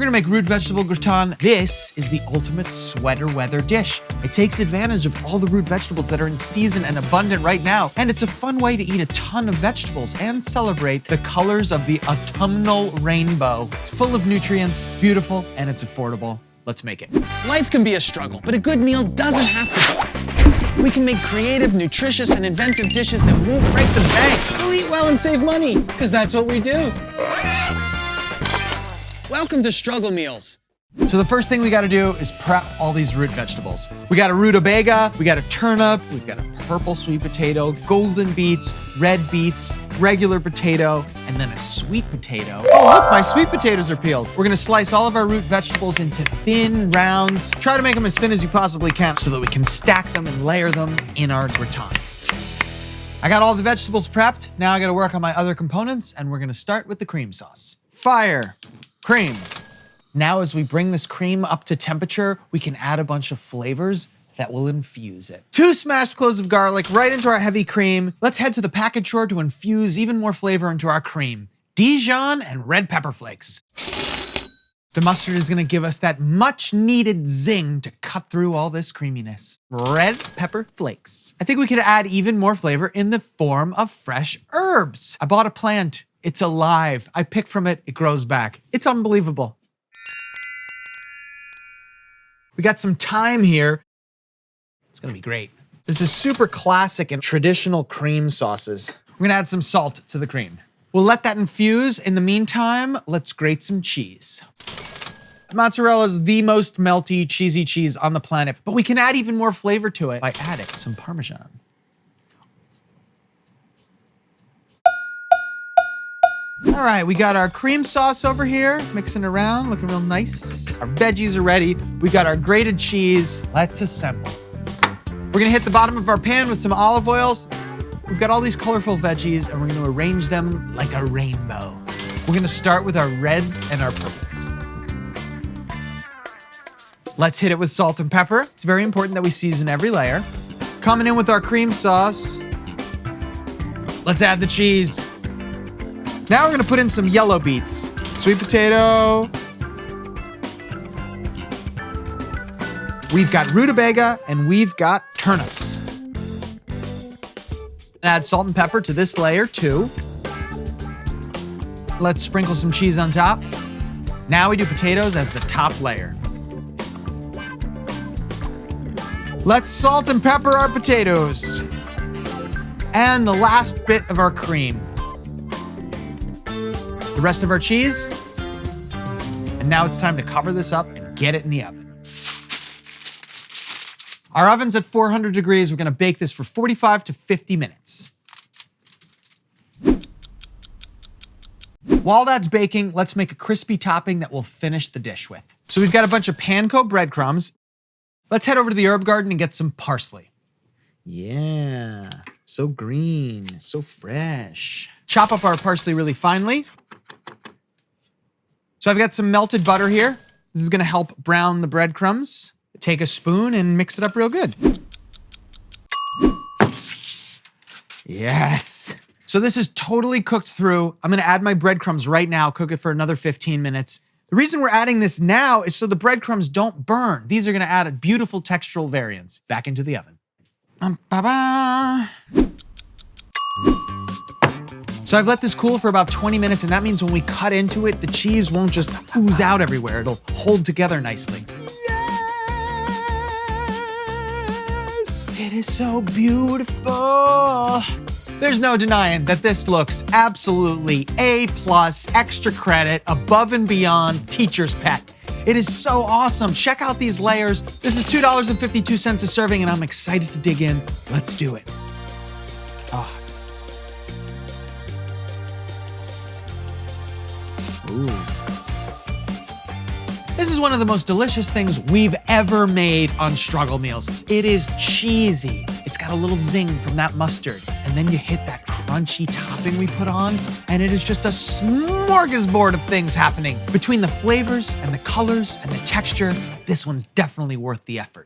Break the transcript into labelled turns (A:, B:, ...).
A: We're gonna make root vegetable gratin. This is the ultimate sweater weather dish. It takes advantage of all the root vegetables that are in season and abundant right now, and it's a fun way to eat a ton of vegetables and celebrate the colors of the autumnal rainbow. It's full of nutrients, it's beautiful, and it's affordable. Let's make it.
B: Life can be a struggle, but a good meal doesn't have to be. We can make creative, nutritious, and inventive dishes that won't break the bank. We'll eat well and save money, because that's what we do. Welcome to Struggle Meals.
A: So the first thing we gotta do is prep all these root vegetables. We got a rutabaga, we got a turnip, we've got a purple sweet potato, golden beets, red beets, regular potato, and then a sweet potato. Oh, look, my sweet potatoes are peeled. We're gonna slice all of our root vegetables into thin rounds. Try to make them as thin as you possibly can so that we can stack them and layer them in our gratin. I got all the vegetables prepped. Now I gotta work on my other components, and we're gonna start with the cream sauce. Fire, cream. Now, as we bring this cream up to temperature, we can add a bunch of flavors that will infuse it. 2 smashed cloves of garlic right into our heavy cream. Let's head to the package drawer to infuse even more flavor into our cream. Dijon and red pepper flakes. The mustard is gonna give us that much needed zing to cut through all this creaminess. Red pepper flakes. I think we could add even more flavor in the form of fresh herbs. I bought a plant. It's alive. I pick from it, it grows back. It's unbelievable. We got some thyme here. It's gonna be great. This is super classic and traditional cream sauces. We're gonna add some salt to the cream. We'll let that infuse. In the meantime, let's grate some cheese. Mozzarella is the most melty, cheesy cheese on the planet, but we can add even more flavor to it by adding some Parmesan. All right, we got our cream sauce over here, mixing around, looking real nice. Our veggies are ready. We got our grated cheese. Let's assemble. We're gonna hit the bottom of our pan with some olive oils. We've got all these colorful veggies, and we're gonna arrange them like a rainbow. We're gonna start with our reds and our purples. Let's hit it with salt and pepper. It's very important that we season every layer. Coming in with our cream sauce. Let's add the cheese. Now we're gonna put in some yellow beets, sweet potato. We've got rutabaga and we've got turnips. Add salt and pepper to this layer too. Let's sprinkle some cheese on top. Now we do potatoes as the top layer. Let's salt and pepper our potatoes. And the last bit of our cream. The rest of our cheese. And now it's time to cover this up and get it in the oven. Our oven's at 400 degrees. We're gonna bake this for 45 to 50 minutes. While that's baking, let's make a crispy topping that we'll finish the dish with. So we've got a bunch of panko breadcrumbs. Let's head over to the herb garden and get some parsley. Yeah, so green, so fresh. Chop up our parsley really finely. So I've got some melted butter here. This is gonna help brown the breadcrumbs. Take a spoon and mix it up real good. Yes. So this is totally cooked through. I'm gonna add my breadcrumbs right now, cook it for another 15 minutes. The reason we're adding this now is so the breadcrumbs don't burn. These are gonna add a beautiful textural variance. Back into the oven. So I've let this cool for about 20 minutes, and that means when we cut into it, the cheese won't just ooze out everywhere. It'll hold together nicely. Yes! It is so beautiful. There's no denying that this looks absolutely A+, extra credit, above and beyond, teacher's pet. It is so awesome. Check out these layers. This is $2.52 a serving, and I'm excited to dig in. Let's do it. Oh. Ooh. This is one of the most delicious things we've ever made on Struggle Meals. It is cheesy. It's got a little zing from that mustard. And then you hit that crunchy topping we put on, and it is just a smorgasbord of things happening. Between the flavors and the colors and the texture, this one's definitely worth the effort.